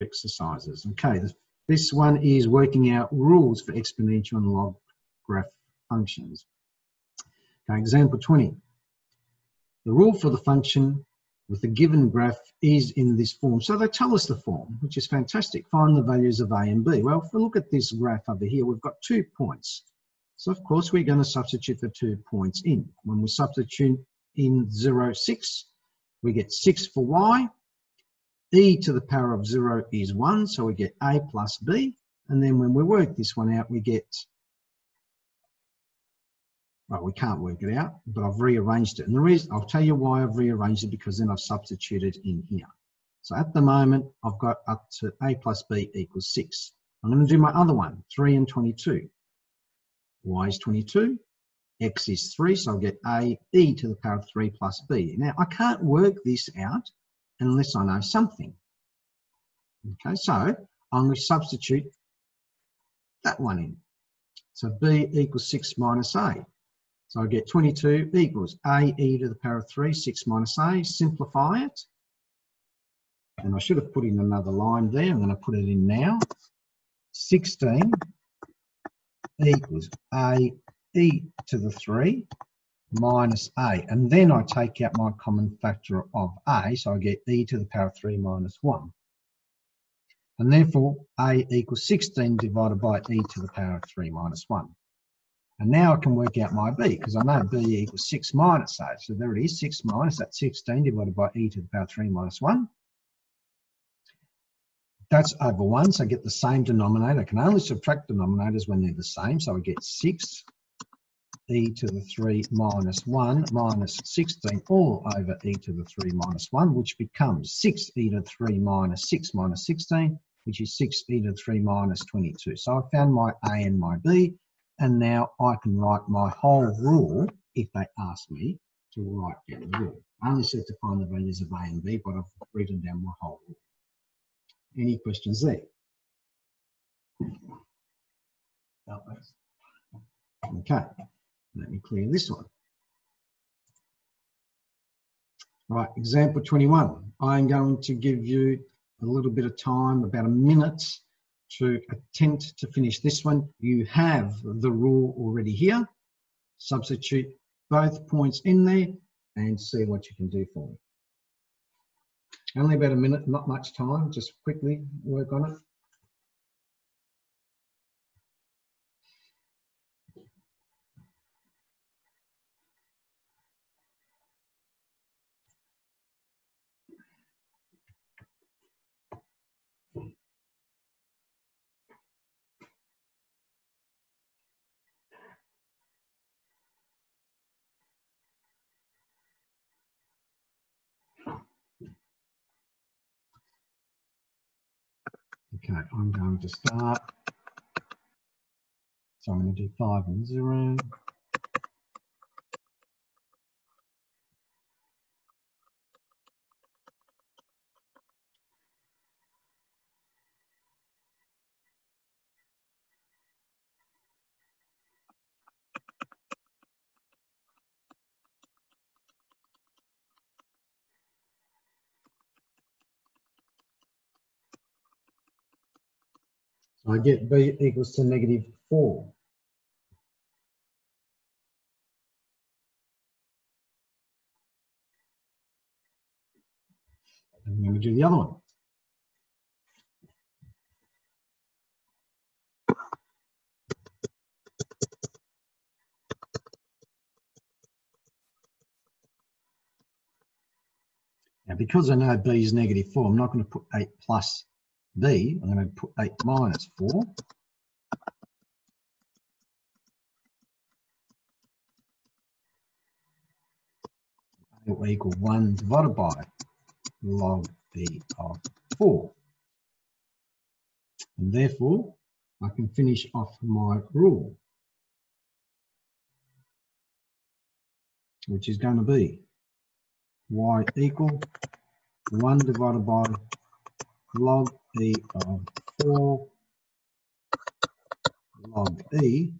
exercises. Okay, this one is working out rules for exponential and log graph functions. Okay, example 20. The rule for the function with the given graph is in this form. So they tell us the form, which is fantastic. Find the values of A and B. Well, if we look at this graph over here, we've got 2 points. So of course we're going to substitute the 2 points in. When we substitute in 0, 6, we get 6 for Y. E to the power of 0 is 1, so we get A plus B. And then when we work this one out, we get, well, we can't work it out, but I've rearranged it. And the reason, I'll tell you why I've rearranged it, because then I've substituted in here. So at the moment, I've got up to A plus B equals 6. I'm going to do my other one, 3 and 22. Y is 22, X is 3, so I'll get A, E to the power of 3 plus B. Now, I can't work this out unless I know something. Okay, so I'm going to substitute that one in. So B equals 6 minus A. So I get 22 equals A e to the power of 3, 6 minus A. Simplify it. And I should have put in another line there. I'm going to put it in now. 16 equals A e to the 3 minus A. And then I take out my common factor of A. So I get e to the power of 3 minus 1. And therefore, A equals 16 divided by e to the power of 3 minus 1. And now I can work out my B, because I know B equals 6 minus A. So there it is, 6 minus, that's 16 divided by e to the power of 3 minus 1. That's over 1, so I get the same denominator. I can only subtract denominators when they're the same. So I get 6 e to the 3 minus 1 minus 16 all over e to the 3 minus 1, which becomes 6 e to the 3 minus 6 minus 16, which is 6 e to the 3 minus 22. So I found my A and my B. And now I can write my whole rule if they ask me to write down the rule. I only said to find the values of A and B, but I've written down my whole rule. Any questions there? Okay, let me clear this one. Right, example 21. I'm going to give you a little bit of time, about a minute, to attempt to finish this one. You have the rule already here. Substitute both points in there and see what you can do for me. Only about a minute, not much time, just quickly work on it. Okay, I'm going to start. So I'm going to do 5 and 0. So I get B equals to -4. And then we do the other one. Now, because I know B is -4, I'm not going to put 8 plus B. I'm going to put 8 minus 4. It will equal 1 divided by log B of 4. And therefore, I can finish off my rule, which is going to be Y equal 1 divided by log E of 4 log E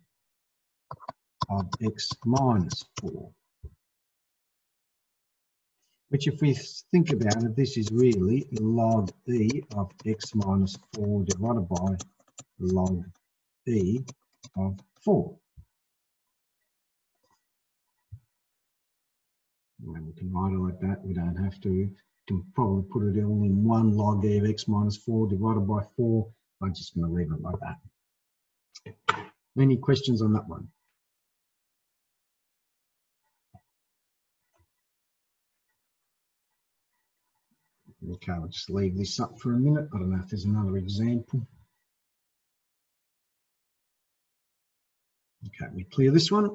of X minus 4. which if we think about it, this is really log e of x minus 4 divided by log e of 4. And we can write it like that, we don't have to. We can probably put it all in 1 log e of x minus 4 divided by 4. I'm just going to leave it like that. Any questions on that one? Okay, I'll just leave this up for a minute. I don't know if there's another example. Okay, we clear this one.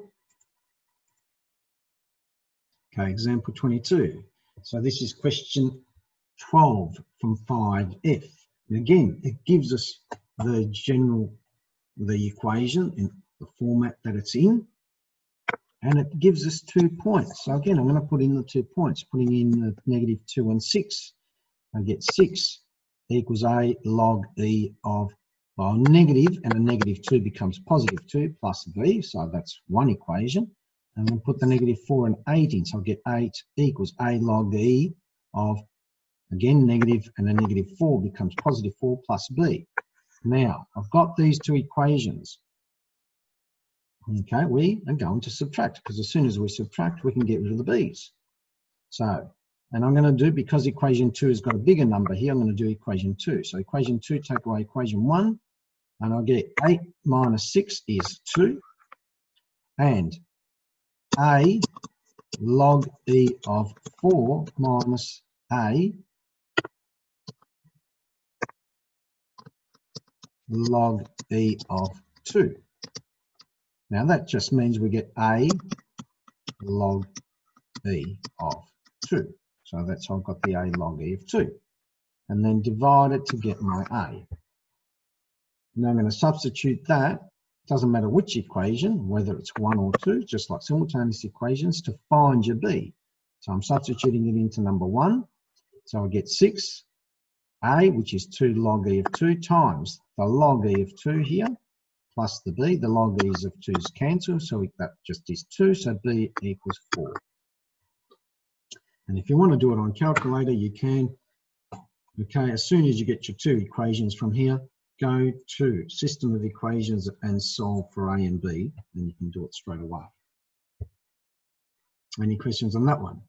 Okay, example 22. So this is question 12 from 5F. And again, it gives us the equation in the format that it's in, and it gives us 2 points. So again, I'm going to put in the 2 points, putting in the -2 and 6. I get 6 equals a log e of, well, negative, and a -2 becomes +2 plus b, so that's one equation. And then put the -4 and 8 in, so I'll get 8 equals a log e of, again, negative, and a -4 becomes +4 plus b. Now, I've got these 2 equations. Okay, we are going to subtract, because as soon as we subtract, we can get rid of the b's. So, and I'm going to do, because equation 2 has got a bigger number here, I'm going to do equation 2. So equation 2, take away equation 1, and I'll get 8 minus 6 is 2, and a log e of 4 minus a log e of 2. Now that just means we get a log e of 2. So that's how I've got the a log e of 2. And then divide it to get my a. Now I'm going to substitute that, doesn't matter which equation, whether it's 1 or 2, just like simultaneous equations, to find your b. So I'm substituting it into number 1. So I get 6a, which is 2 log e of 2, times the log e of 2 here, plus the b. The log e's of 2's cancel, so that just is 2, so b equals 4. And if you want to do it on calculator, you can. Okay, as soon as you get your 2 equations from here, go to system of equations and solve for a and b, and you can do it straight away. Any questions on that one?